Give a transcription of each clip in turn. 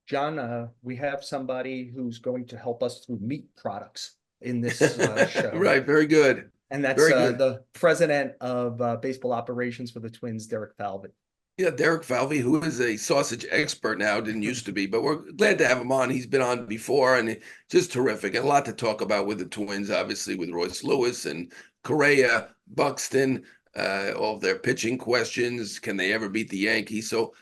John, we have somebody who's going to help us through meat products in this show, Right, very good. and that's Very good. the president of baseball operations for the Twins, Derek Falvey. Yeah, Derek Falvey, who is a sausage expert now, didn't used to be, but we're glad to have him on. He's been on before and just terrific. And a lot to talk about with the Twins, obviously, with Royce Lewis and Correa, Buxton, all of their pitching questions. Can they ever beat the Yankees? So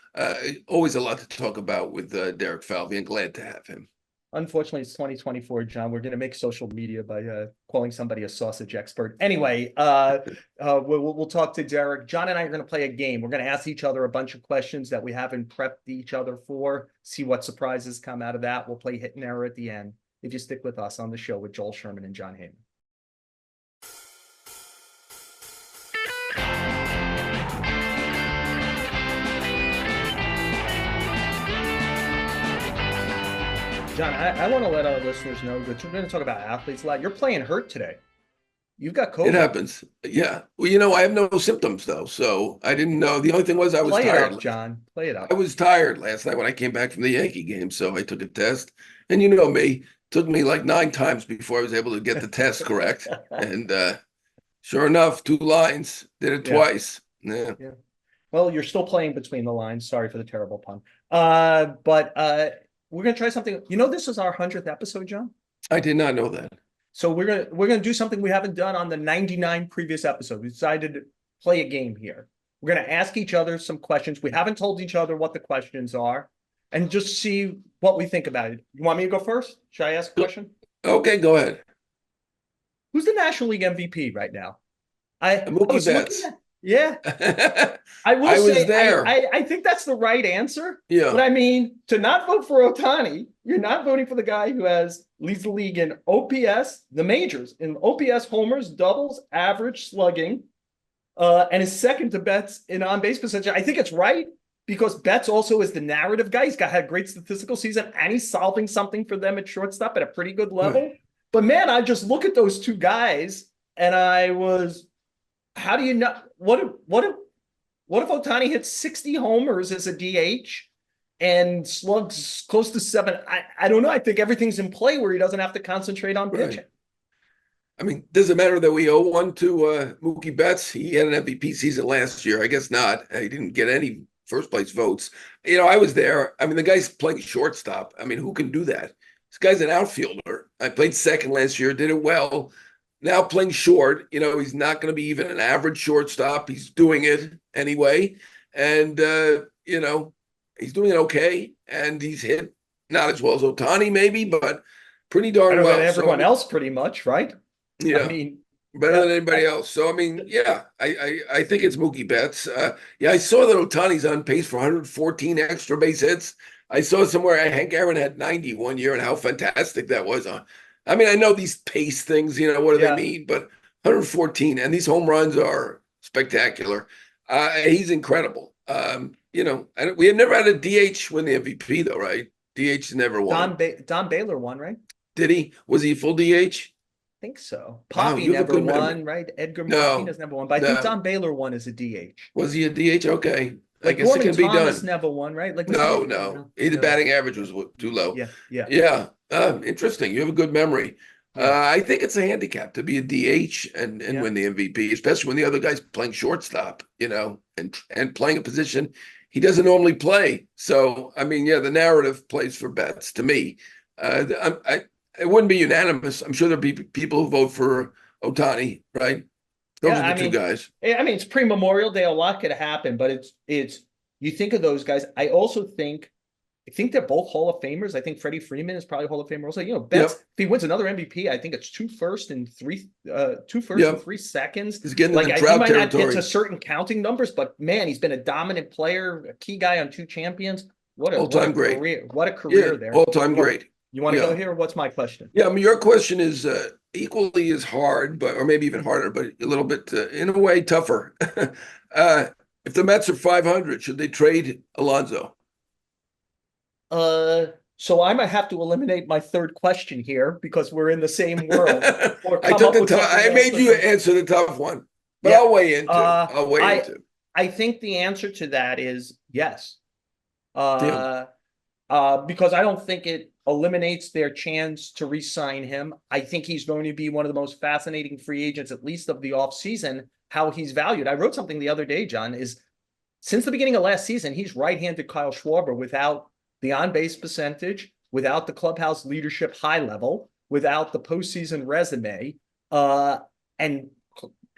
always a lot to talk about with Derek Falvey, and glad to have him. Unfortunately, it's 2024, John. We're going to make social media by calling somebody a sausage expert. Anyway, we'll talk to Derek. John and I are going to play a game. We're going to ask each other a bunch of questions that we haven't prepped each other for, see what surprises come out of that. We'll play hit and error at the end if you stick with us on the show with Joel Sherman and Jon Heyman. John, I want to let our listeners know that we're going to talk about athletes a lot. You're playing hurt today. You've got COVID. It happens. Yeah. Well, I have no symptoms though, so I didn't know. The only thing was I was Play tired. it up, John. Play it up. I was tired last night when I came back from the Yankee game, so I took a test. And you know me, it took me like 9 times before I was able to get the test correct. And sure enough, 2 lines, did it twice. Yeah. Well, you're still playing between the lines. Sorry for the terrible pun. But we're gonna try something. You know, this is our 100th episode, John. I did not know that. So we're gonna do something we haven't done on the 99 previous episodes. We decided to play a game here. We're gonna ask each other some questions. We haven't told each other what the questions are, and just see what we think about it. You want me to go first? Should I ask a question? Okay, go ahead. Who's the National League MVP right now? Mookie Betts. Yeah. I will was say there. I think that's the right answer. Yeah. But I mean, to not vote for Ohtani, you're not voting for the guy who leads the league in OPS, the majors, in OPS, homers, doubles, average, slugging, and is second to Betts in on-base percentage. I think it's right because Betts also is the narrative guy. He's had a great statistical season, and he's solving something for them at shortstop at a pretty good level. Right. But man, I just look at those two guys, and how do you not? What if Ohtani hits 60 homers as a DH and slugs close to 7? I don't know. I think everything's in play where he doesn't have to concentrate on pitching. Right. I mean, does it matter that we owe one to Mookie Betts? He had an MVP season last year. I guess not. He didn't get any first place votes. I was there. I mean, the guy's playing shortstop. I mean, who can do that? This guy's an outfielder. I played second last year, did it well. Now playing short, he's not going to be even an average shortstop. He's doing it anyway. And, he's doing it okay. And he's hit not as well as Ohtani maybe, but pretty darn well. Everyone else pretty much, right? Yeah. I mean, better than anybody else. So, I mean, yeah, I think it's Mookie Betts. I saw that Ohtani's on pace for 114 extra base hits. I saw somewhere Hank Aaron had 90 one year and how fantastic that was. I mean, I know these pace things, what do they mean? But 114, and these home runs are spectacular. He's incredible. We have never had a DH win the MVP, though, right? DH never won. Don Baylor won, right? Did he? Was he a full DH? I think so. Poppy never won, right? Edgar Martinez never won, but I think Don Baylor won as a DH. Was he a DH? Okay. Like I guess it can be done. Never won, right? Like no. The batting average was too low. Yeah. Interesting. You have a good memory. I think it's a handicap to be a DH and win the MVP, especially when the other guy's playing shortstop, and playing a position he doesn't normally play. So, I mean, the narrative plays for Betts to me. It wouldn't be unanimous. I'm sure there'll be people who vote for Ohtani, right? Those are the two guys. I mean, it's pre-Memorial Day. A lot could happen, but it's you think of those guys. I think they're both Hall of Famers. I think Freddie Freeman is probably Hall of Famer also. Betts, if he wins another MVP, I think it's 2 firsts and 3 and 3 seconds. He's getting like in he drought might territory. not get to certain counting numbers, but man, he's been a dominant player, a key guy on 2 champions. What a great career! What a career there. All-time great. You want to go here? What's my question? Yeah, I mean, your question is equally as hard, or maybe even harder, but a little bit, in a way, tougher. If the Mets are 500, should they trade Alonso? So I might have to eliminate my third question here because we're in the same world. I made you answer the tough one, but I'll weigh into. I think the answer to that is yes. because I don't think it eliminates their chance to re-sign him. I think he's going to be one of the most fascinating free agents, at least of the offseason, how he's valued. I wrote something the other day, John, is since the beginning of last season, he's right-handed Kyle Schwarber without the on-base percentage, without the clubhouse leadership high level, without the postseason resume. And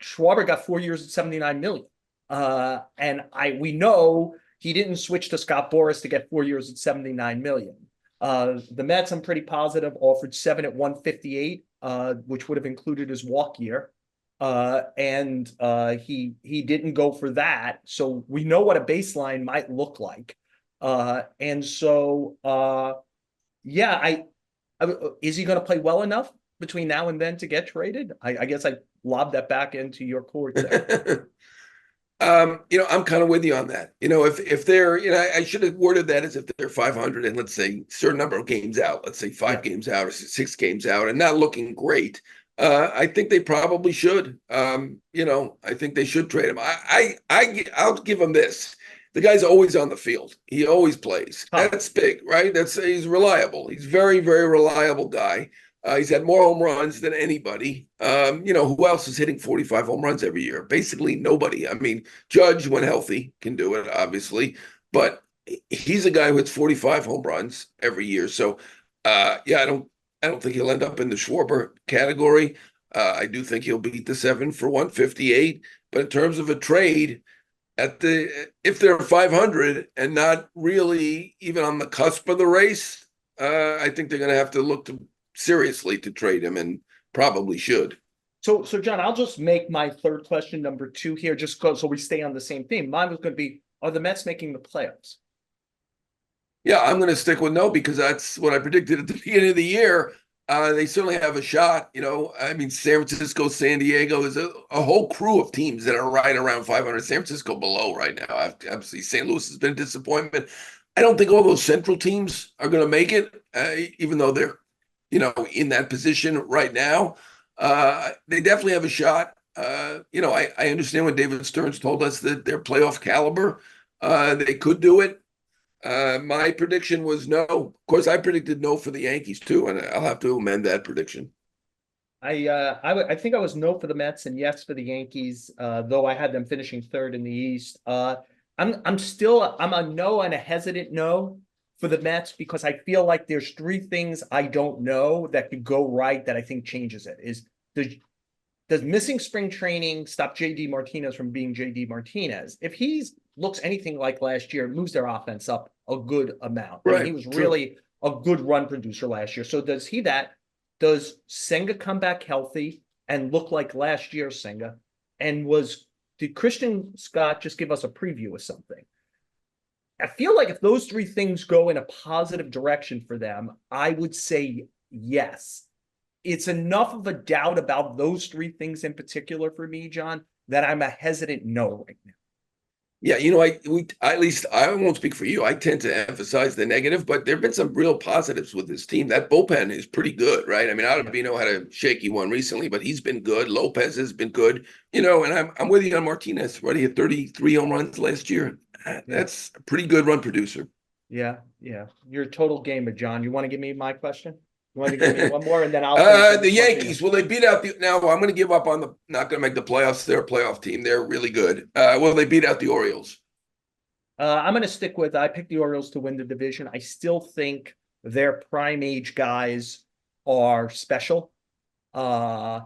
Schwarber got 4 years at 79 million. And we know he didn't switch to Scott Boras to get 4 years at 79 million. The Mets, I'm pretty positive, offered 7 at 158, which would have included his walk year. And he didn't go for that. So we know what a baseline might look like. And so is he going to play well enough between now and then to get traded? I guess I lobbed that back into your court there. I'm kind of with you on that. If they're, I should have worded that as if they're 500 and let's say a certain number of games out, let's say 5 games out or 6 games out and not looking great. I think they probably should. I think they should trade him. I'll give him this. The guy's always on the field. He always plays. That's big, right? He's reliable. He's very, very reliable guy. He's had more home runs than anybody. Who else is hitting 45 home runs every year? Basically nobody. I mean, Judge, when healthy, can do it, obviously. But he's a guy who hits 45 home runs every year. So, I don't think he'll end up in the Schwarber category. I do think he'll beat the 7 for 158. But in terms of a trade, if they're 500 and not really even on the cusp of the race, I think they're going to have to look seriously to trade him, and probably should. So John, I'll just make my third question number 2 here, just so we stay on the same theme. Mine was going to be, are the Mets making the playoffs? Yeah, I'm going to stick with no, because that's what I predicted at the beginning of the year. They certainly have a shot. San Francisco, San Diego, there's a whole crew of teams that are right around 500. San Francisco below right now. Obviously, St. Louis has been a disappointment. I don't think all those central teams are going to make it, even though they're in that position right now. They definitely have a shot. I understand when David Stearns told us that they're playoff caliber. They could do it. My prediction was no. Of course, I predicted no for the Yankees too, and I'll have to amend that prediction. I think I was no for the Mets and yes for the Yankees, though I had them finishing third in the East. I'm a no and a hesitant no for the Mets, because I feel like there's 3 things I don't know that could go right that I think changes it. Does missing spring training stop JD Martinez from being JD Martinez? If he looks anything like last year, it moves their offense up a good amount. Right. I mean, he was really a good run producer last year. So does Senga come back healthy and look like last year's Senga? And did Christian Scott just give us a preview of something? I feel like if those 3 things go in a positive direction for them, I would say yes. It's enough of a doubt about those 3 things in particular for me, John, that I'm a hesitant no right now. Yeah, at least I won't speak for you. I tend to emphasize the negative, but there have been some real positives with this team. That bullpen is pretty good, right? I mean, Ottavino had a shaky one recently, but he's been good. Lopez has been good, and I'm with you on Martinez. Right, he had 33 home runs last year. That's a pretty good run producer. Yeah. You're a total gamer, John. You want to give me my question? You want to give me one more, and then I'll. The Yankees, will they beat out now? I'm going to give up on not going to make the playoffs. They're a playoff team. They're really good. Will they beat out the Orioles? I'm going to stick with. I picked the Orioles to win the division. I still think their prime age guys are special. I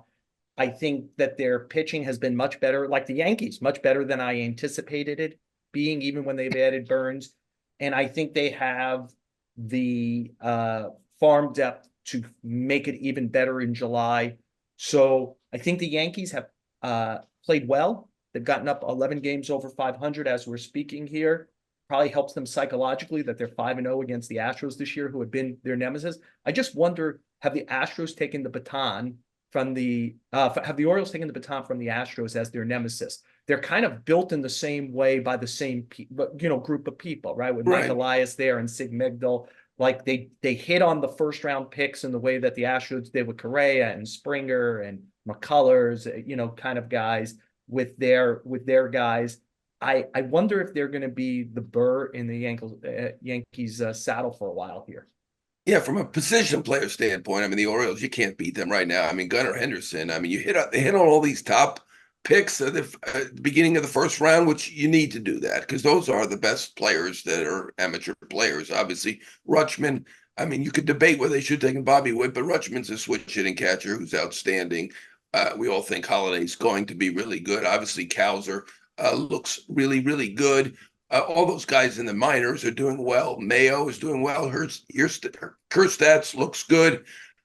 think that their pitching has been much better, like the Yankees, much better than I anticipated it being, even when they've added Burns. And I think they have the farm depth to make it even better in July. So I think the Yankees have played well. They've gotten up 11 games over 500 as we're speaking here. Probably helps them psychologically that they're 5-0 against the Astros this year, who have been their nemesis. I just wonder, have the Astros taken the baton from have the Orioles taken the baton from the Astros as their nemesis? They're kind of built in the same way by the same group of people, right? With Mike Elias there and Sig Migdal. Like they hit on the first round picks in the way that the Astros did with Correa and Springer and McCullers, kind of guys with their guys. I wonder if they're going to be the burr in the Yankees saddle for a while here. Yeah, from a position player standpoint, I mean, the Orioles, you can't beat them right now. I mean, Gunnar Henderson, I mean, they hit on all these top picks at the beginning of the first round, which you need to do that because those are the best players that are amateur players. Obviously, Rutschman, I mean, you could debate whether they should have taken Bobby Witt, but Rutschman's a switch hitting catcher who's outstanding. We all think Holiday's going to be really good. Obviously, Cowser looks really, really good. All those guys in the minors are doing well. Mayo is doing well. Kerstadts looks good.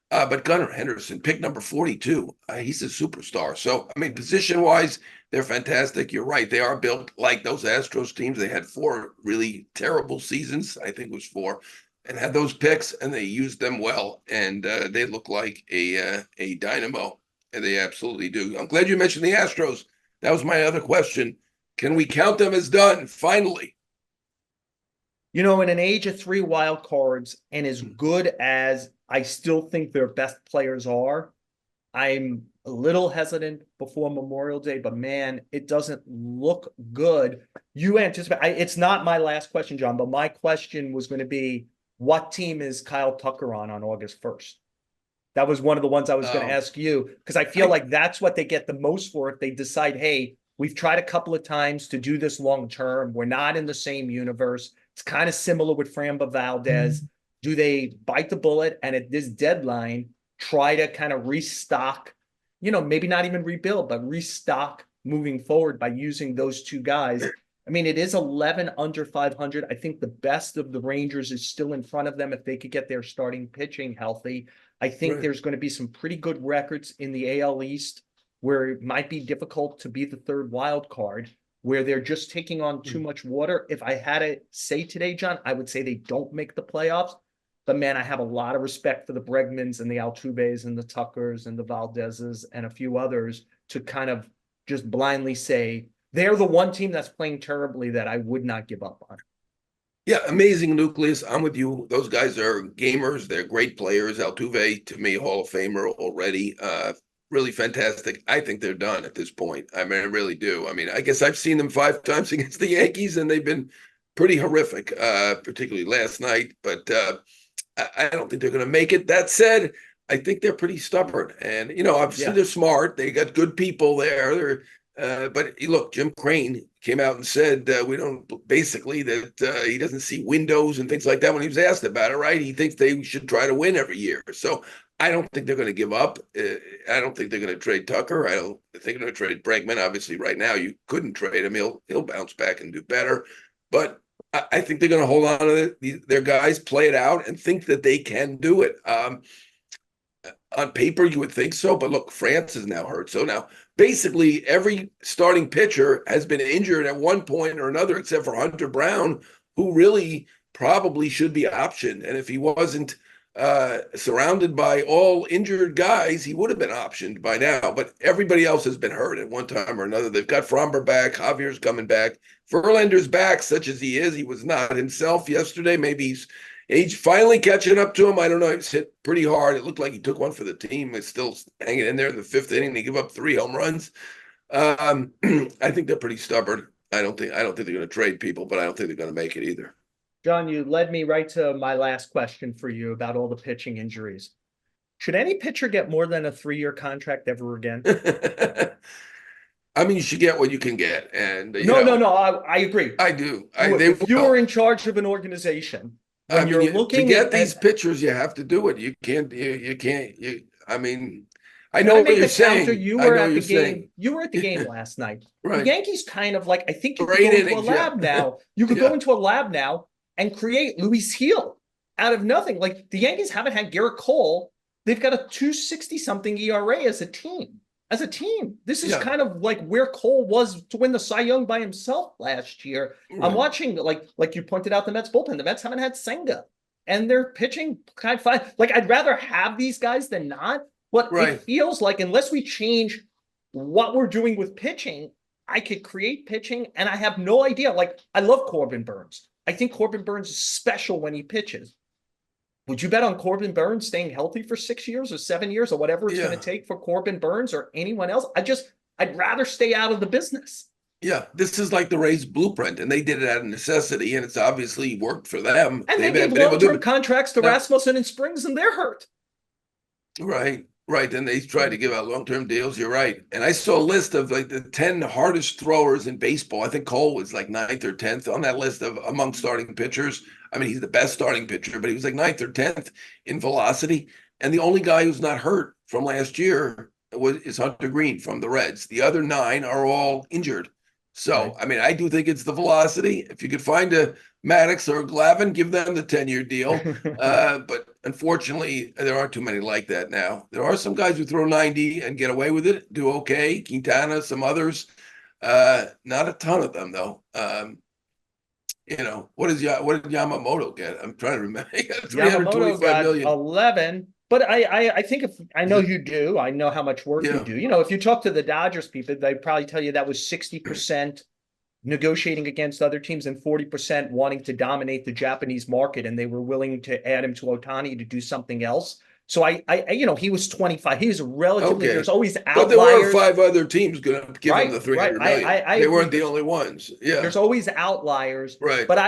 But Gunnar Henderson, pick number 42, he's a superstar. So, I mean, position-wise, they're fantastic. You're right. They are built like those Astros teams. They had 4 really terrible seasons. I think it was 4. And had those picks, and they used them well. And they look like a dynamo. And they absolutely do. I'm glad you mentioned the Astros. That was my other question. Can we count them as done, finally? You know, in an age of 3 wild cards, and as good as I still think their best players are, I'm a little hesitant before Memorial Day, but man, it doesn't look good. You anticipate, it's not my last question, John, but my question was going to be, what team is Kyle Tucker on August 1st? That was one of the ones I was going to ask you, because I feel like that's what they get the most for if they decide, hey, we've tried a couple of times to do this long term. We're not in the same universe. It's kind of similar with Framber Valdez. Do they bite the bullet and at this deadline try to kind of restock, you know, maybe not even rebuild, but restock moving forward by using those 2 guys? I mean, it is 11 under 500. I think the best of the Rangers is still in front of them if they could get their starting pitching healthy. I think there's going to be some pretty good records in the AL East where it might be difficult to be the 3rd wild card, where they're just taking on too much water. If I had to say today, John, I would say they don't make the playoffs. But man, I have a lot of respect for the Bregmans and the Altuves and the Tuckers and the Valdezes and a few others to kind of just blindly say they're the one team that's playing terribly that I would not give up on. Yeah, amazing nucleus. I'm with you. Those guys are gamers. They're great players. Altuve, to me, Hall of Famer already. Really fantastic. I think they're done at this point. I mean, I really do. I mean, I guess I've seen them 5 times against the Yankees, and they've been pretty horrific, particularly last night. But I don't think they're going to make it. That said, I think they're pretty stubborn. And, you know, obviously they're smart. They got good people there. But look, Jim Crane came out and said we don't basically that he doesn't see windows and things like that when he was asked about it, right? He thinks they should try to win every year. So I don't think they're going to give up. I don't think they're going to trade Tucker. I don't think they're going to trade Bregman. Obviously, right now you couldn't trade him. He'll bounce back and do better. But I think they're going to hold on to their guys, play it out, and think that they can do it. On paper, you would think so, but look, France is now hurt. So now basically every starting pitcher has been injured at one point or another, except for Hunter Brown, who really probably should be optioned. And if he wasn't surrounded by all injured guys, he would have been optioned by now. But everybody else has been hurt at one time or another. They've got Fromber back. Javier's coming back. Verlander's back, such as he is. He was not himself yesterday. Maybe he's finally catching up to him. I don't know. He's hit pretty hard. It looked like he took one for the team. It's still hanging in there in the 5th inning. They give up 3 home runs. I think they're pretty stubborn. I don't think they're going to trade people, but I don't think they're going to make it either. John, you led me right to my last question for you about all the pitching injuries. Should any pitcher get more than a 3-year contract ever again? I mean, you should get what you can get. And no, I agree. I do. If you were in charge of an organization, when you're looking to get these pitchers, you have to do it. You can't. I mean, I know what you're saying. You were at the game. You were at the game last night. Right. The Yankees kind of like, I think you could go into a lab now. You could go into a lab now and create Luis Gil out of nothing. Like the Yankees haven't had Garrett Cole. They've got a 2.60 something ERA as a team. This is kind of like where Cole was to win the Cy Young by himself last year. Right. I'm watching, like you pointed out, the Mets bullpen. The Mets haven't had Senga, and they're pitching kind of fine. Like I'd rather have these guys than not. But it feels like unless we change what we're doing with pitching, I could create pitching, and I have no idea. Like I love Corbin Burns. I think Corbin Burns is special when he pitches. Would you bet on Corbin Burns staying healthy for 6 years or 7 years or whatever it's going to take for Corbin Burns or anyone else? I'd rather stay out of the business. Yeah, this is like the Rays blueprint, and they did it out of necessity, and it's obviously worked for them. And they They've gave been able to do long-term it. contracts to Now, Rasmussen and Springs, and they're hurt. right, right. And they try to give out long-term deals. You're right. And I saw a list of like the 10 hardest throwers in baseball. I think Cole was like ninth or 10th on that list of among starting pitchers. I mean, he's the best starting pitcher, but he was like ninth or 10th in velocity. And the only guy who's not hurt from last year is Hunter Green from the Reds. The other 9 are all injured. Right. So, I mean, I do think it's the velocity. If you could find a Maddox or a Glavine, give them the 10-year deal. But unfortunately, there aren't too many like that now. There are some guys who throw 90 and get away with it, do okay. Quintana, some others. Not a ton of them, though. What did Yamamoto get? I'm trying to remember. He got Yamamoto 325 got million. 11. But I think if I know you do, I know how much work you Yeah. do. If you talk to the Dodgers people, they probably tell you that was 60% negotiating against other teams and 40% wanting to dominate the Japanese market, and they were willing to add him to Otani to do something else. So he was 25. He was relatively. Okay. There's always But there were outliers. 5 other teams going to give him the Right, right. 300 million. I They agree. weren't the only ones. Yeah. There's always outliers, Right. but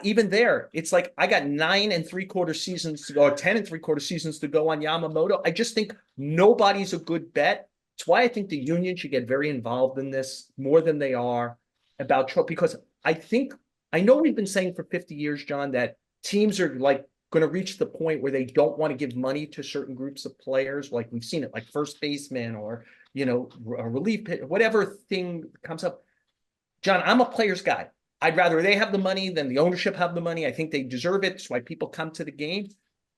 even there, it's like I got 9 3/4 seasons to go, or 10 3/4 seasons to go on Yamamoto. I just think nobody's a good bet. It's why I think the union should get very involved in this more than they are about Trump, because I know we've been saying for 50 years, John, that teams are like going to reach the point where they don't want to give money to certain groups of players. Like we've seen it, like first baseman or, a relief pitcher, whatever thing comes up. John, I'm a player's guy. I'd rather they have the money than the ownership have the money. I think they deserve it. That's why people come to the game.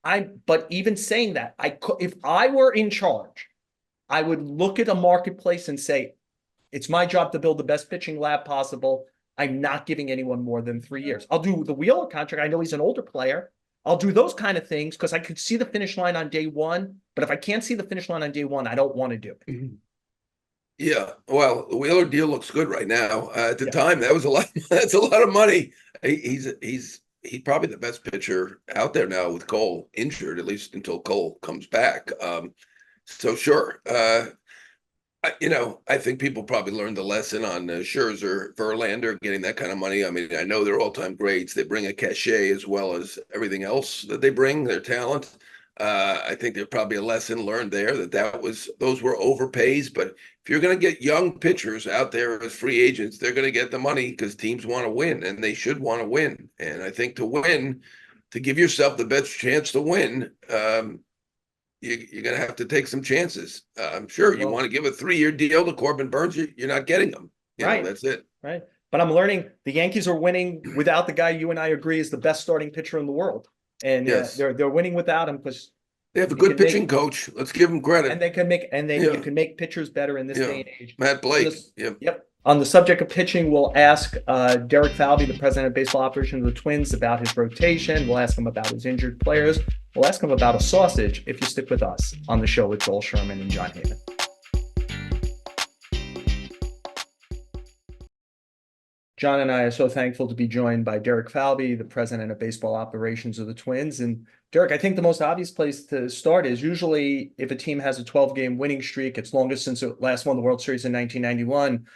But even saying that, if I were in charge, I would look at a marketplace and say, it's my job to build the best pitching lab possible. I'm not giving anyone more than 3 years. I'll do the Wheeler contract. I know he's an older player. I'll do those kind of things because I could see the finish line on day one. But if I can't see the finish line on day one, I don't want to do it. Mm-hmm. Yeah, well, the Wheeler deal looks good right now. At the Yeah. time, that was a lot. That's a lot of money. He's probably the best pitcher out there now with Cole injured, at least until Cole comes back. So sure, I think people probably learned the lesson on Scherzer, Verlander getting that kind of money. I mean, I know they're all-time greats. They bring a cachet as well as everything else that they bring, their talent. I think there's probably a lesson learned there those were overpays. But if you're going to get young pitchers out there as free agents, they're going to get the money because teams want to win, and they should want to win. And I think to give yourself the best chance to win, you're going to have to take some chances. I'm sure you want to give a 3-year deal to Corbin Burns. You're not getting them. Right. That's it. Right. But I'm learning the Yankees are winning without the guy you and I agree is the best starting pitcher in the world. And yes, they're winning without him because they have a good pitching coach. Let's give them credit. And you can make pitchers better in this day and age. Matt Blake. Yep. On the subject of pitching, we'll ask Derek Falvey, the president of baseball operations of the Twins, about his rotation. We'll ask him about his injured players. We'll ask him about a sausage if you stick with us on the show with Joel Sherman and Jon Heyman. John and I are so thankful to be joined by Derek Falvey, the president of baseball operations of the Twins. And Derek, I think the most obvious place to start is usually if a team has a 12-game winning streak, it's longest since it last won the World Series in 1991.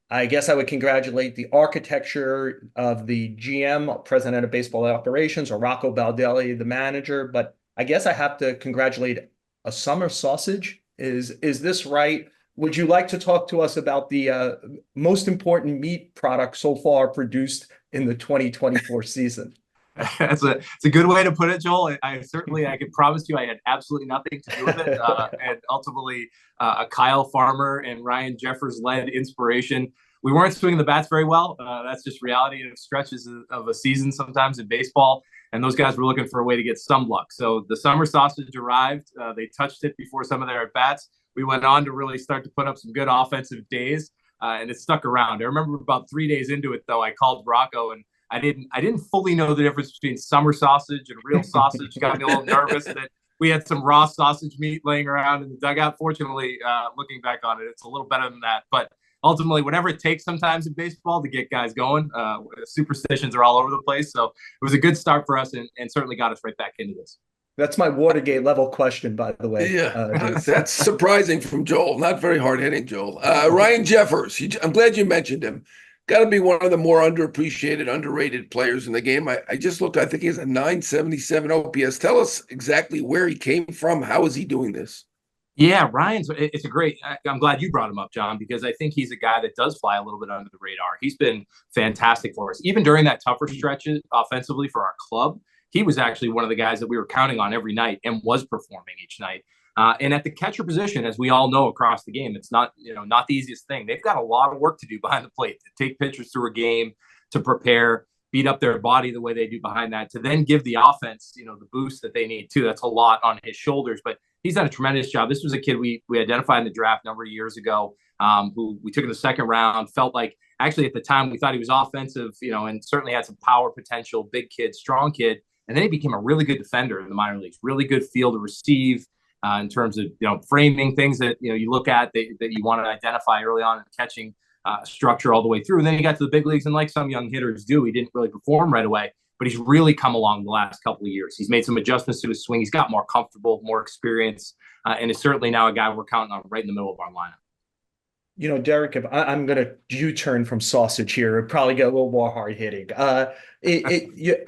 I guess I would congratulate the architecture of the GM, president of baseball operations, or Rocco Baldelli, the manager. But I guess I have to congratulate a summer sausage. Is this right? Would you like to talk to us about the most important meat product so far produced in the 2024 season? It's a good way to put it, Joel. I could promise you I had absolutely nothing to do with it. And ultimately, a Kyle Farmer and Ryan Jeffers led inspiration. We weren't swinging the bats very well. That's just reality of stretches of a season sometimes in baseball. And those guys were looking for a way to get some luck. So the summer sausage arrived. They touched it before some of their at-bats. We went on to really start to put up some good offensive days, and it stuck around. I remember about 3 days into it, though, I called Rocco, and I didn't fully know the difference between summer sausage and real sausage. Got me a little nervous that we had some raw sausage meat laying around in the dugout. Fortunately, looking back on it, it's a little better than that. But ultimately, whatever it takes sometimes in baseball to get guys going, superstitions are all over the place. So it was a good start for us and certainly got us right back into this. That's my Watergate level question, by the way. Yeah, that's surprising from Joel. Not very hard hitting, Joel. Ryan Jeffers. I'm glad you mentioned him. got to be one of the more underappreciated, underrated players in the game. I just looked, I think he has a 977 OPS. Tell us exactly where he came from. How is he doing this? Yeah, it's a great. I'm glad you brought him up, John, because I think he's a guy that does fly a little bit under the radar. He's been fantastic for us. Even during that tougher stretches offensively for our club, he was actually one of the guys that we were counting on every night and was performing each night. And at the catcher position, as we all know across the game, it's not the easiest thing. They've got a lot of work to do behind the plate to take pitchers through a game, to prepare, beat up their body the way they do behind that, to then give the offense, the boost that they need too. That's a lot on his shoulders, but he's done a tremendous job. This was a kid we identified in the draft a number of years ago, who we took in the second round. Felt like actually at the time we thought he was offensive, and certainly had some power potential. Big kid, strong kid, and then he became a really good defender in the minor leagues. Really good field to receive in terms of framing things that you look at that you want to identify early on in catching structure all the way through. And then he got to the big leagues, and like some young hitters do, he didn't really perform right away. But he's really come along the last couple of years. He's made some adjustments to his swing. He's got more comfortable, more experience, and is certainly now a guy we're counting on right in the middle of our lineup. Derek, if I'm going to U-turn from sausage here, it'd probably get a little more hard hitting. I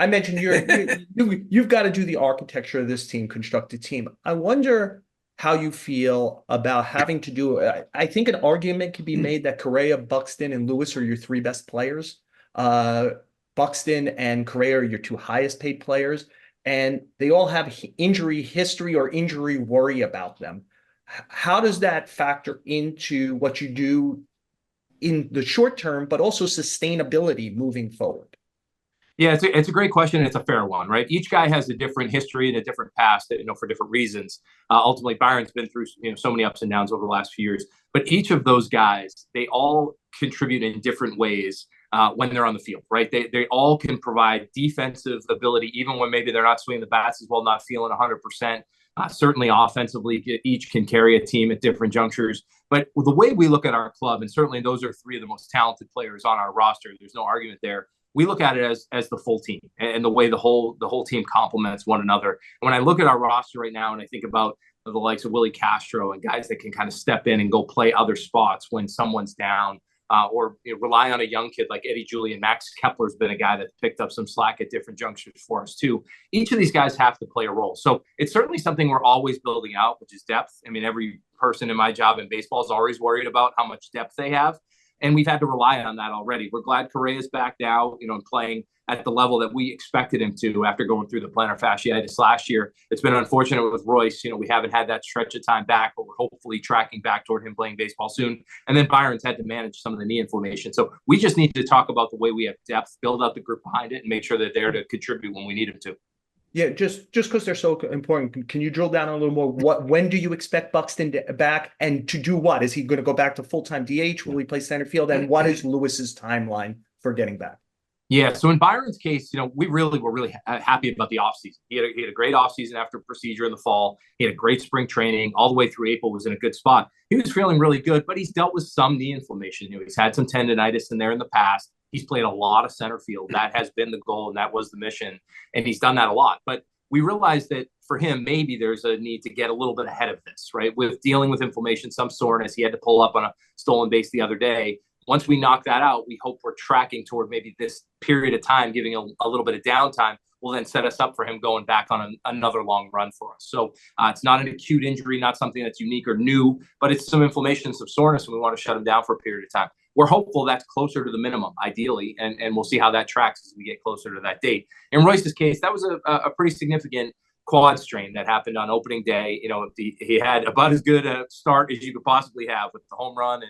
mentioned you've got to do the architecture of this team, construct a team. I wonder how you feel about having to do. I think an argument could be made that Correa, Buxton, and Lewis are your three best players. Buxton and Correa are your two highest paid players, and they all have injury history or injury worry about them. How does that factor into what you do in the short term, but also sustainability moving forward? Yeah, it's a great question. And it's a fair one, right? Each guy has a different history and a different past, for different reasons. Ultimately, Byron's been through so many ups and downs over the last few years. But each of those guys, they all contribute in different ways when they're on the field, right? They all can provide defensive ability, even when maybe they're not swinging the bats as well, not feeling 100%. Certainly offensively, each can carry a team at different junctures. But the way we look at our club, and certainly those are three of the most talented players on our roster, there's no argument there. We look at it as the full team and the way the whole team complements one another. And when I look at our roster right now and I think about the likes of Willie Castro and guys that can kind of step in and go play other spots when someone's down, or rely on a young kid like Eddie Julian. Max Kepler's been a guy that's picked up some slack at different junctures for us too. Each of these guys have to play a role. So it's certainly something we're always building out, which is depth. I mean, every person in my job in baseball is always worried about how much depth they have. And we've had to rely on that already. We're glad Correa's back now, and playing at the level that we expected him to after going through the plantar fasciitis last year. It's been unfortunate with Royce. We haven't had that stretch of time back, but we're hopefully tracking back toward him playing baseball soon. And then Byron's had to manage some of the knee inflammation. So we just need to talk about the way we have depth, build up the group behind it, and make sure that they're to contribute when we need them to. Yeah, just because they're so important, can you drill down a little more? When do you expect Buxton back, and to do what? Is he going to go back to full-time DH? Will he play center field? And what is Lewis's timeline for getting back? Yeah, so in Byron's case, we really were really happy about the offseason. He had a great offseason after procedure in the fall. He had a great spring training. All the way through April was in a good spot. He was feeling really good, but he's dealt with some knee inflammation. He's had some tendonitis in there in the past. He's played a lot of center field. That has been the goal, and that was the mission, and he's done that a lot. But we realized that for him, maybe there's a need to get a little bit ahead of this, right? With dealing with inflammation, some soreness. He had to pull up on a stolen base the other day. Once we knock that out, we hope we're tracking toward maybe this period of time, giving a little bit of downtime will then set us up for him going back on another long run for us. So it's not an acute injury, not something that's unique or new, but it's some inflammation, some soreness, and we want to shut him down for a period of time. We're hopeful that's closer to the minimum, ideally, and we'll see how that tracks as we get closer to that date. In Royce's case, that was a pretty significant quad strain that happened on opening day. He had about as good a start as you could possibly have with the home run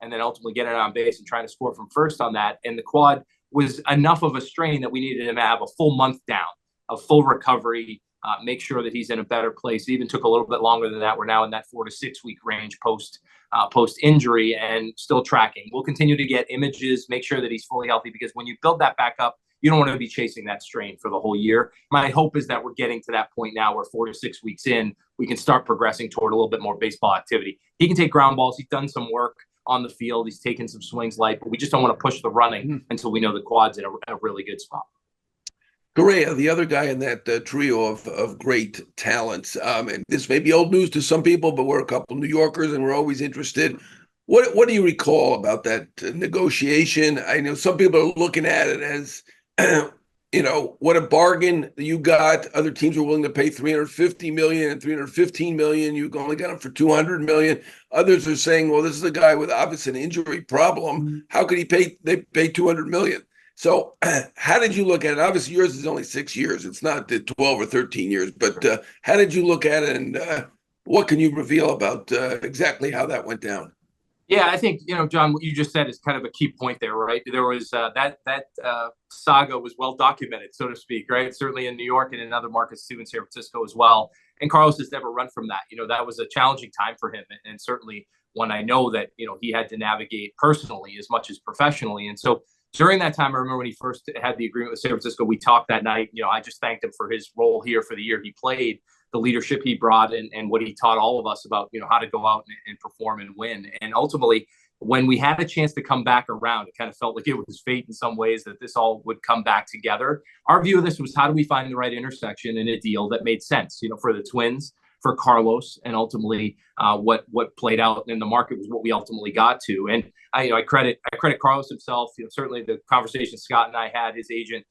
and then ultimately getting on base and trying to score from first on that. And the quad was enough of a strain that we needed him to have a full month down, a full recovery, make sure that he's in a better place. It even took a little bit longer than that. We're now in that 4 to 6 week range post injury and still tracking. We'll continue to get images, make sure that he's fully healthy, because when you build that back up, you don't want to be chasing that strain for the whole year. My hope is that we're getting to that point now where 4 to 6 weeks in, we can start progressing toward a little bit more baseball activity. He can take ground balls. He's done some work on the field. He's taken some swings light, but we just don't want to push the running until we know the quad's in a really good spot. Correa, the other guy in that trio of great talents, and this may be old news to some people, but we're a couple New Yorkers and we're always interested. What do you recall about that negotiation? I know some people are looking at it as, what a bargain you got. Other teams were willing to pay 350 million and 315 million. You only got him for 200 million. Others are saying, well, this is a guy with obviously an injury problem. How could they pay 200 million? So how did you look at it? Obviously yours is only 6 years. It's not the 12 or 13 years, but how did you look at it, and what can you reveal about exactly how that went down? Yeah, I think, John, what you just said is kind of a key point there, right? There was that saga was well documented, so to speak, right? Certainly in New York and in other markets too, in San Francisco as well. And Carlos has never run from that. That was a challenging time for him, and certainly one I know that he had to navigate personally as much as professionally. And so during that time, I remember when he first had the agreement with San Francisco, we talked that night. I just thanked him for his role here for the year he played, the leadership he brought, and what he taught all of us about, how to go out and perform and win. And ultimately, when we had a chance to come back around, it kind of felt like it was fate in some ways that this all would come back together. Our view of this was, how do we find the right intersection in a deal that made sense, for the Twins, for Carlos, and ultimately what played out in the market was what we ultimately got to. And I credit Carlos himself. Certainly the conversation Scott and I had, his agent,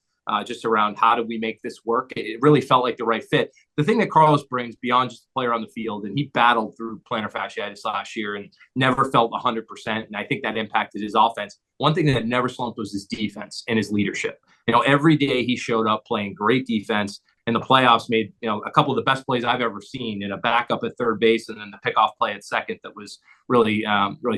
just around how do we make this work. It really felt like the right fit. The thing that Carlos brings beyond just a player on the field, and he battled through plantar fasciitis last year and never felt 100%. And I think that impacted his offense. One thing that never slumped was his defense and his leadership. Every day he showed up playing great defense. In the playoffs, made a couple of the best plays I've ever seen, in a backup at third base, and then the pickoff play at second that was really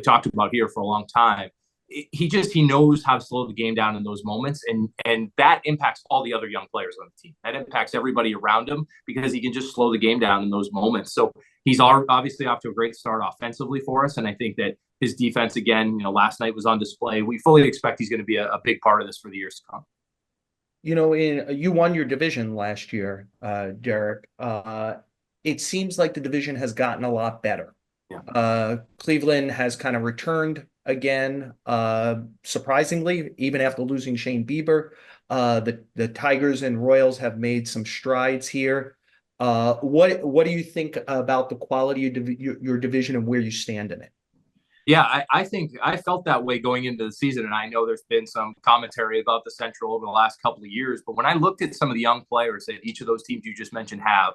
talked about here for a long time. He knows how to slow the game down in those moments, and that impacts all the other young players on the team. That impacts everybody around him, because he can just slow the game down in those moments. So he's obviously off to a great start offensively for us, and I think that his defense, again, last night was on display. We fully expect he's going to be a big part of this for the years to come. You won your division last year, Derek. It seems like the division has gotten a lot better. Yeah. Cleveland has kind of returned again, surprisingly, even after losing Shane Bieber. The Tigers and Royals have made some strides here. What do you think about the quality of your division and where you stand in it? Yeah, I think I felt that way going into the season, and I know there's been some commentary about the Central over the last couple of years, but when I looked at some of the young players that each of those teams you just mentioned have,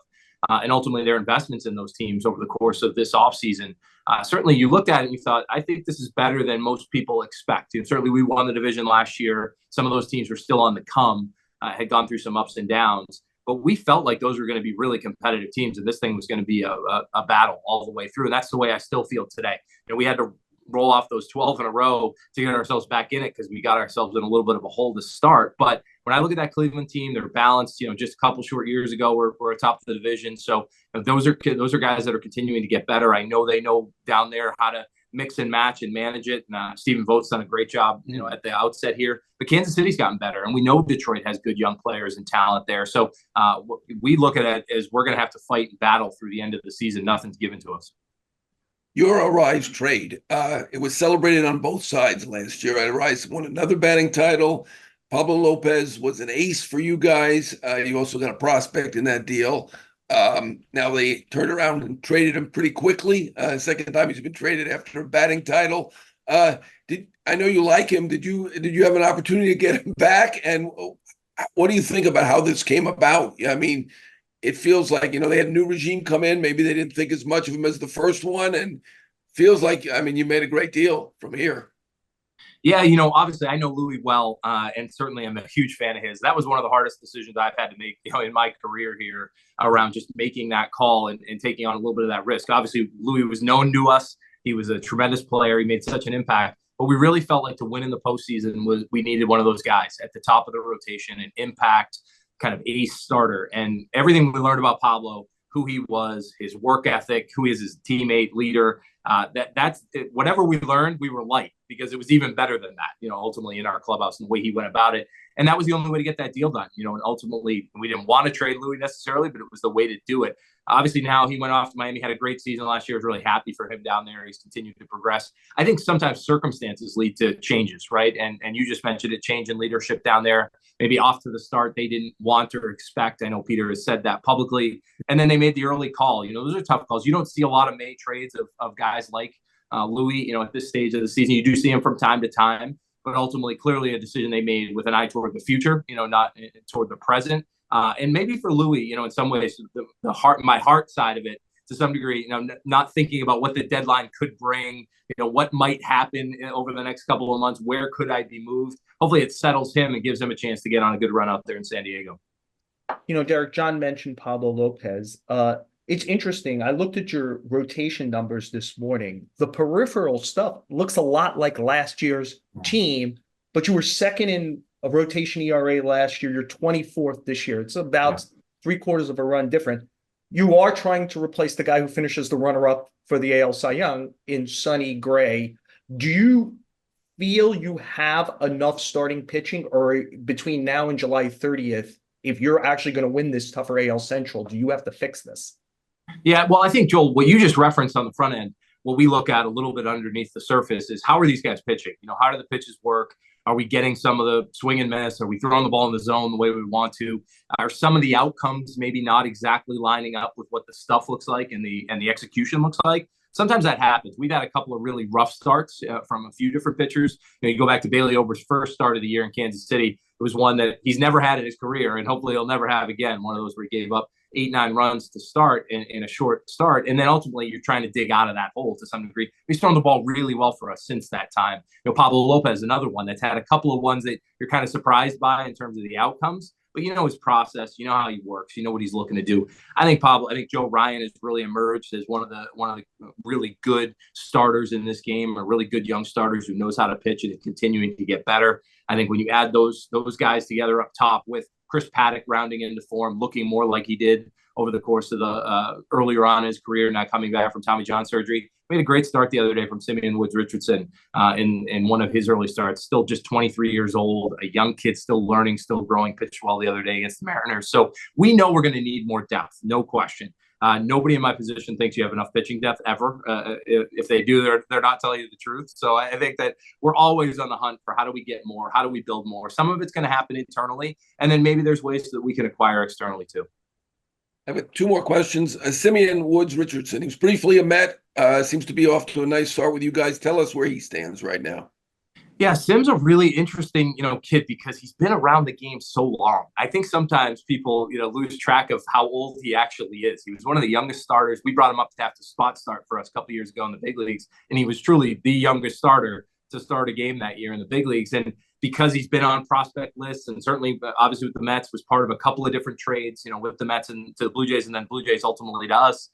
and ultimately their investments in those teams over the course of this offseason, certainly you looked at it and you thought, I think this is better than most people expect. Certainly we won the division last year. Some of those teams were still on the come, had gone through some ups and downs, but we felt like those were going to be really competitive teams, and this thing was going to be a battle all the way through. And that's the way I still feel today. We had to roll off those 12 in a row to get ourselves back in it, because we got ourselves in a little bit of a hole to start. But when I look at that Cleveland team, they're balanced. Just a couple short years ago, we're atop the division. So those are guys that are continuing to get better. I know they know down there how to mix and match and manage it. And Stephen Vogt's done a great job, at the outset here. But Kansas City's gotten better, and we know Detroit has good young players and talent there. So we look at it as we're going to have to fight and battle through the end of the season. Nothing's given to us. Your Arise trade, it was celebrated on both sides last year. Arise won another batting title. Pablo Lopez was an ace for you guys. You also got a prospect in that deal. Now they turned around and traded him pretty quickly. Second time he's been traded after a batting title. I know you like him. Did you have an opportunity to get him back? And what do you think about how this came about? I mean, it feels like, they had a new regime come in. Maybe they didn't think as much of him as the first one. And feels like, you made a great deal from here. Yeah, obviously I know Louis well, and certainly I'm a huge fan of his. That was one of the hardest decisions I've had to make, in my career here, around just making that call and taking on a little bit of that risk. Obviously, Louis was known to us. He was a tremendous player. He made such an impact. But we really felt like to win in the postseason we needed one of those guys at the top of the rotation, an impact kind of ace starter. And everything we learned about Pablo, who he was, his work ethic, who he is his teammate, leader, that's whatever we learned, we were light, because it was even better than that, ultimately in our clubhouse and the way he went about it. And that was the only way to get that deal done, and ultimately we didn't want to trade Louis necessarily, but it was the way to do it. Obviously now he went off to Miami, had a great season last year. I was really happy for him down there. He's continued to progress. I think sometimes circumstances lead to changes, right? And you just mentioned a change in leadership down there, maybe off to the start they didn't want or expect. I know Peter has said that publicly. And then they made the early call. Those are tough calls. You don't see a lot of May trades of guys like Louis, at this stage of the season, you do see him from time to time, but ultimately, clearly a decision they made with an eye toward the future, not toward the present. And maybe for Louis, in some ways, my heart side of it, to some degree, not thinking about what the deadline could bring, what might happen over the next couple of months, where could I be moved? Hopefully it settles him and gives him a chance to get on a good run out there in San Diego. Derek, John mentioned Pablo Lopez. It's interesting. I looked at your rotation numbers this morning. The peripheral stuff looks a lot like last year's team, but you were second in a rotation ERA last year. You're 24th this year. It's about 3/4 of a run different. You are trying to replace the guy who finishes the runner-up for the AL Cy Young in Sonny Gray. Do you feel you have enough starting pitching, or between now and July 30th, if you're actually going to win this tougher AL Central, do you have to fix this? Yeah, well, I think, Joel, what you just referenced on the front end, what we look at a little bit underneath the surface is how are these guys pitching? How do the pitches work? Are we getting some of the swing and miss? Are we throwing the ball in the zone the way we want to? Are some of the outcomes maybe not exactly lining up with what the stuff looks like and the execution looks like? Sometimes that happens. We've had a couple of really rough starts from a few different pitchers. You go back to Bailey Ober's first start of the year in Kansas City. It was one that he's never had in his career, and hopefully he'll never have again. One of those where he gave up 8-9 runs to start in a short start. And then ultimately you're trying to dig out of that hole to some degree. He's thrown the ball really well for us since that time. Pablo Lopez, another one that's had a couple of ones that you're kind of surprised by in terms of the outcomes, but his process, how he works, what he's looking to do. I think Joe Ryan has really emerged as one of the really good starters in this game, or really good young starters who knows how to pitch and is continuing to get better. I think when you add those guys together up top with Chris Paddock rounding into form, looking more like he did over the course of the earlier on in his career, not coming back from Tommy John surgery. We had a great start the other day from Simeon Woods Richardson in one of his early starts, still just 23 years old, a young kid, still learning, still growing, pitched well the other day against the Mariners. So we know we're going to need more depth, no question. Nobody in my position thinks you have enough pitching depth ever. If they do, they're not telling you the truth. So I think that we're always on the hunt for how do we get more? How do we build more? Some of it's going to happen internally, and then maybe there's ways that we can acquire externally too. I have two more questions. Simeon Woods Richardson, he was briefly a Met, seems to be off to a nice start with you guys. Tell us where he stands right now. Yeah, Sim's a really interesting, kid because he's been around the game so long. I think sometimes people, lose track of how old he actually is. He was one of the youngest starters. We brought him up to have to spot start for us a couple of years ago in the big leagues, and he was truly the youngest starter to start a game that year in the big leagues. And because he's been on prospect lists, and certainly, obviously, with the Mets, was part of a couple of different trades, with the Mets and to the Blue Jays, and then Blue Jays ultimately to us.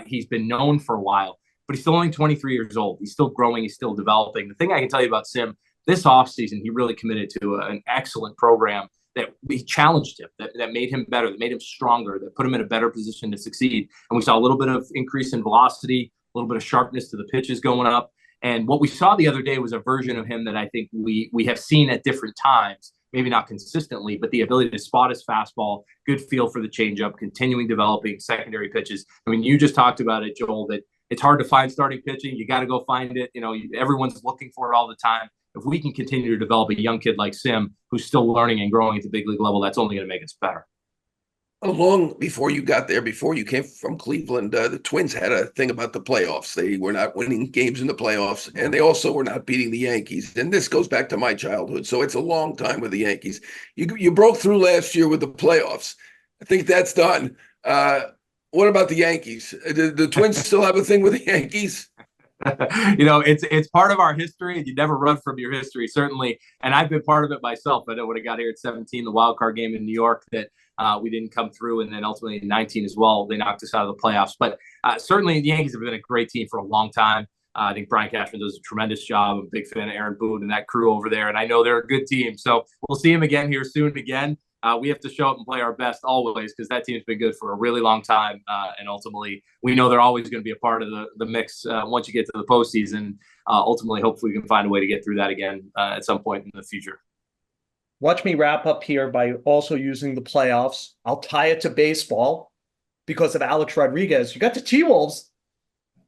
He's been known for a while, but he's still only 23 years old. He's still growing. He's still developing. The thing I can tell you about Sim, this offseason, he really committed to an excellent program that we challenged him, that made him better, that made him stronger, that put him in a better position to succeed. And we saw a little bit of increase in velocity, a little bit of sharpness to the pitches going up. And what we saw the other day was a version of him that I think we have seen at different times, maybe not consistently, but the ability to spot his fastball, good feel for the changeup, continuing developing secondary pitches. I mean, you just talked about it, Joel, that it's hard to find starting pitching. You got to go find it. Everyone's looking for it all the time. If we can continue to develop a young kid like Sim, who's still learning and growing at the big league level, that's only going to make us better. Long before you got there, before you came from Cleveland, the Twins had a thing about the playoffs. They were not winning games in the playoffs, and they also were not beating the Yankees. And this goes back to my childhood, so it's a long time with the Yankees. You broke through last year with the playoffs. I think that's done. What about the Yankees? The Twins still have a thing with the Yankees? It's part of our history, and you never run from your history, certainly. And I've been part of it myself. I know when I got here at 17, the wild card game in New York, that we didn't come through, and then ultimately in 19 as well, they knocked us out of the playoffs. But certainly the Yankees have been a great team for a long time. I think Brian Cashman does a tremendous job. I'm a big fan of Aaron Boone and that crew over there, and I know they're a good team. So we'll see him again here soon again. We have to show up and play our best always, because that team's been good for a really long time. And ultimately, we know they're always going to be a part of the mix once you get to the postseason. Ultimately, hopefully, we can find a way to get through that again at some point in the future. Watch me wrap up here by also using the playoffs. I'll tie it to baseball because of Alex Rodriguez. You got the T-Wolves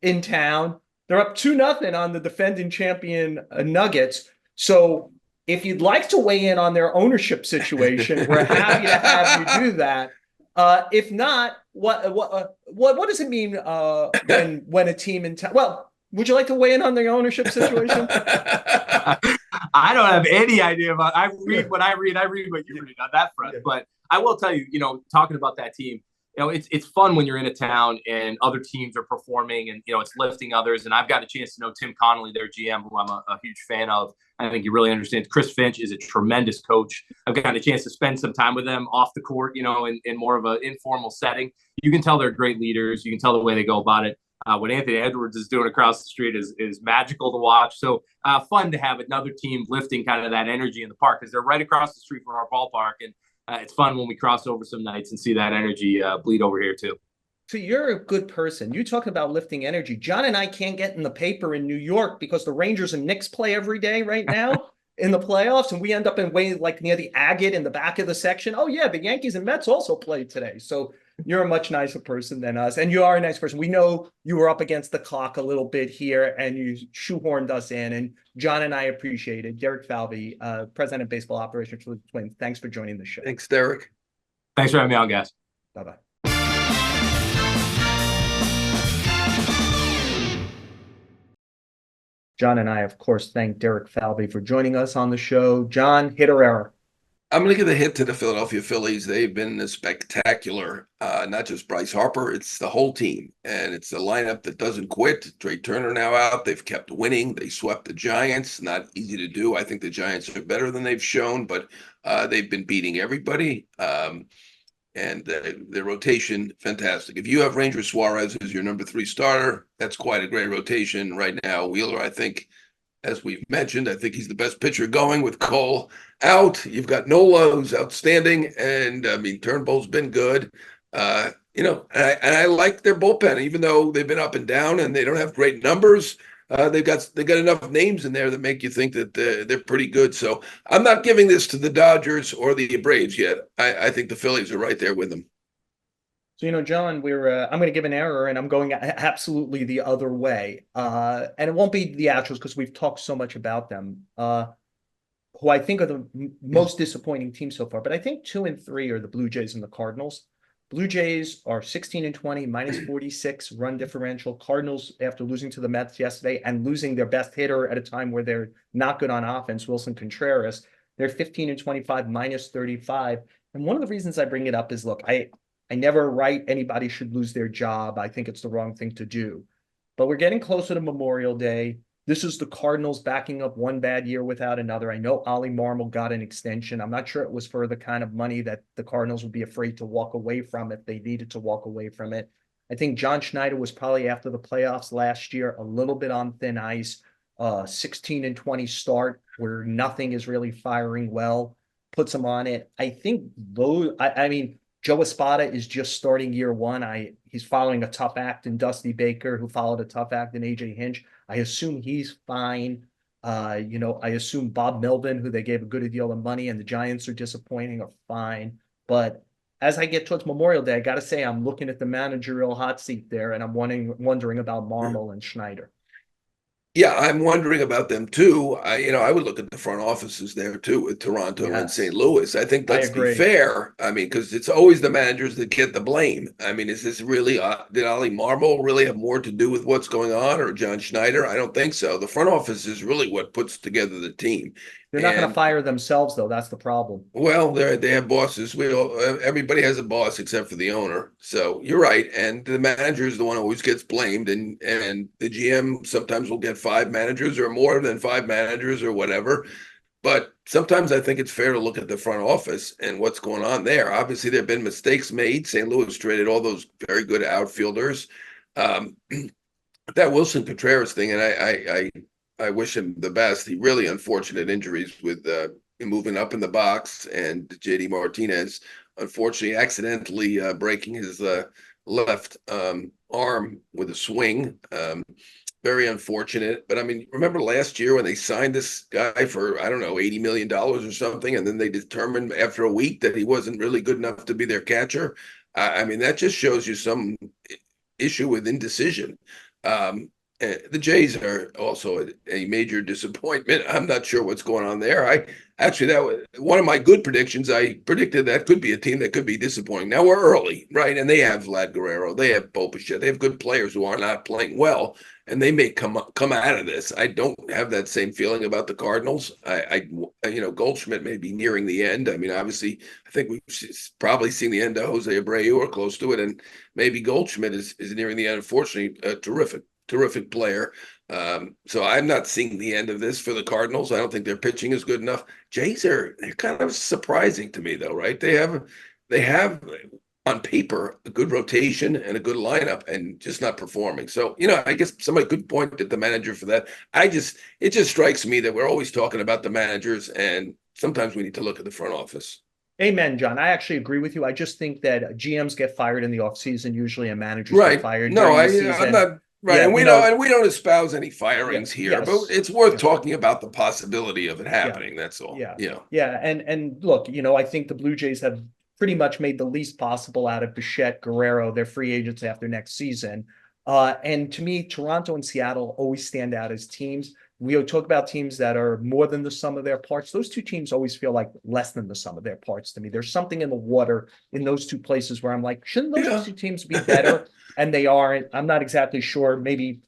in town. They're up 2-0 on the defending champion Nuggets. So if you'd like to weigh in on their ownership situation, we're happy to have you do that. If not, what does it mean when a team in town? Well, Would you like to weigh in on the ownership situation? I don't have any idea about. I read what I read. I read what you read on that front. Yeah. But I will tell you, talking about that team, it's fun when you're in a town and other teams are performing, and it's lifting others. And I've got a chance to know Tim Connolly, their GM, who I'm a huge fan of. I think he really understands. Chris Finch is a tremendous coach. I've gotten a chance to spend some time with them off the court, in more of an informal setting. You can tell they're great leaders. You can tell the way they go about it. What Anthony Edwards is doing across the street is magical to watch. So fun to have another team lifting kind of that energy in the park, because they're right across the street from our ballpark. And it's fun when we cross over some nights and see that energy bleed over here too. So you're a good person. You talk about lifting energy. John and I can't get in the paper in New York because the Rangers and Knicks play every day right now in the playoffs, and we end up in way like near the agate in the back of the section. Oh yeah, the Yankees and Mets also played today. So you're a much nicer person than us, and you are a nice person. We know you were up against the clock a little bit here, and you shoehorned us in, and John and I appreciate it. Derek Falvey, President of Baseball Operations for the Twins, thanks for joining the show. Thanks, Derek. Thanks for having me on, guys. Bye-bye. John and I, of course, thank Derek Falvey for joining us on the show. John, hit or error? I'm going to give a hit to the Philadelphia Phillies. They've been spectacular. Not just Bryce Harper, it's the whole team. And it's a lineup that doesn't quit. Trey Turner now out. They've kept winning. They swept the Giants. Not easy to do. I think the Giants are better than they've shown, but they've been beating everybody. And the rotation, fantastic. If you have Ranger Suarez as your number 3 starter, that's quite a great rotation right now. Wheeler, I think, as we've mentioned, I think he's the best pitcher going with Cole out. You've got Nola, who's outstanding, and I mean Turnbull's been good. And I like their bullpen, even though they've been up and down and they don't have great numbers. They got enough names in there that make you think that they're pretty good. So I'm not giving this to the Dodgers or the Braves yet. I think the Phillies are right there with them. So, John, I'm going to give an error, and I'm going absolutely the other way. And it won't be the Astros because we've talked so much about them, who I think are the most disappointing team so far. But I think 2 and 3 are the Blue Jays and the Cardinals. Blue Jays are 16-20, minus 46 run differential. Cardinals, after losing to the Mets yesterday and losing their best hitter at a time where they're not good on offense, Wilson Contreras, they're 15-25, minus 35. And one of the reasons I bring it up is, look, I never write anybody should lose their job. I think it's the wrong thing to do. But we're getting closer to Memorial Day. This is the Cardinals backing up one bad year without another. I know Ollie Marmol got an extension. I'm not sure it was for the kind of money that the Cardinals would be afraid to walk away from if they needed to walk away from it. I think John Schneider was probably, after the playoffs last year, a little bit on thin ice. 16-20 start where nothing is really firing well, puts him on it. I think Joe Espada is just starting year one. He's following a tough act in Dusty Baker, who followed a tough act in AJ Hinch. I assume he's fine. I assume Bob Melvin, who they gave a good deal of money, and the Giants are disappointing, are fine. But as I get towards Memorial Day, I got to say I'm looking at the managerial hot seat there, and I'm wondering about Marmol and Schneider. Yeah, I'm wondering about them too. I would look at the front offices there too with Toronto and St. Louis. I think let's be fair. I mean, because it's always the managers that get the blame. I mean, is this really did Ollie Marmol really have more to do with what's going on, or John Schneider? I don't think so. The front office is really what puts together the team. They're not going to fire themselves, though. That's the problem. Well, they have bosses. Everybody has a boss except for the owner. So you're right. And the manager is the one who always gets blamed. And the GM sometimes will get 5 managers or more than 5 managers or whatever. But sometimes I think it's fair to look at the front office and what's going on there. Obviously, there have been mistakes made. St. Louis traded all those very good outfielders. That Wilson Contreras thing, and I wish him the best. He really unfortunate injuries with moving up in the box, and JD Martinez, unfortunately, accidentally breaking his left arm with a swing. Very unfortunate. But I mean, remember last year when they signed this guy for, I don't know, $80 million or something, and then they determined after a week that he wasn't really good enough to be their catcher? I mean, that just shows you some issue with indecision. The Jays are also a major disappointment. I'm not sure what's going on there. That was one of my good predictions. I predicted that could be a team that could be disappointing. Now we're early, right? And they have Vlad Guerrero, they have Bobichette, they have good players who are not playing well, and they may come out of this. I don't have that same feeling about the Cardinals. Goldschmidt may be nearing the end. I mean, obviously, I think we've probably seen the end of Jose Abreu or close to it, and maybe Goldschmidt is nearing the end. Unfortunately, a terrific player. So I'm not seeing the end of this for the Cardinals. I don't think their pitching is good enough. They're kind of surprising to me though, right? They have on paper a good rotation and a good lineup and just not performing. So, I guess somebody could point at the manager for that. It just strikes me that we're always talking about the managers, and sometimes we need to look at the front office. Amen, John. I actually agree with you. I just think that GMs get fired in the offseason usually, and managers get fired during the season. I'm not right. Yeah, and we don't espouse any firings here, yes. but it's worth talking about the possibility of it happening. That's all. Yeah. And look, I think the Blue Jays have pretty much made the least possible out of Bichette, Guerrero, their free agents after next season. And to me, Toronto and Seattle always stand out as teams. We talk about teams that are more than the sum of their parts. Those two teams always feel like less than the sum of their parts to me. There's something in the water in those two places where I'm like, shouldn't those two teams be better? And they aren't. I'm not exactly sure. Maybe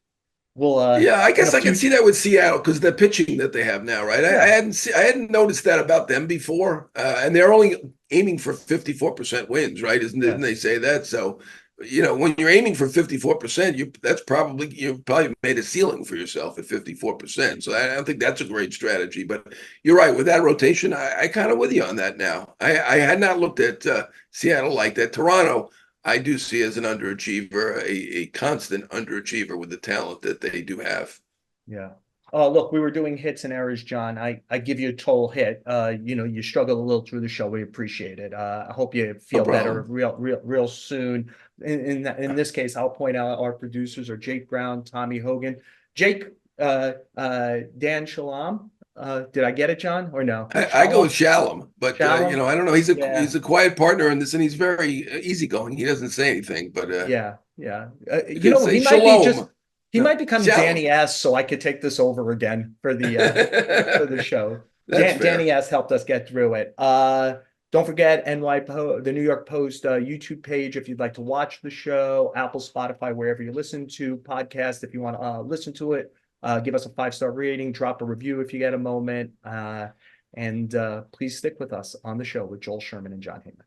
we'll. I guess I can see that with Seattle because the pitching that they have now, right? I hadn't noticed that about them before, and they're only aiming for 54% wins, right? Didn't they say that? So. When you're aiming for 54%, you've probably made a ceiling for yourself at 54%. So I don't think that's a great strategy. But you're right with that rotation. I kind of with you on that now. I had not looked at Seattle like that. Toronto, I do see as an underachiever, a constant underachiever with the talent that they do have. Yeah. Look, we were doing hits and errors, John. I give you a total hit. You struggled a little through the show. We appreciate it. I hope you feel better real soon. In this case, I'll point out our producers are Jake Brown, Tommy Hogan, Jake, Dan Shalom. Did I get it, John, or no? I go with Shalom, but Shalom? I don't know. He's a quiet partner in this, and he's very easygoing. He doesn't say anything, but yeah. He might become Shalom. Danny S, so I could take this over again for the show. Danny S helped us get through it. Don't forget the New York Post YouTube page if you'd like to watch the show, Apple, Spotify, wherever you listen to podcasts. If you want to listen to it, give us a 5-star rating, drop a review if you get a moment, and please stick with us on the show with Joel, Sherman, and Jon Heyman.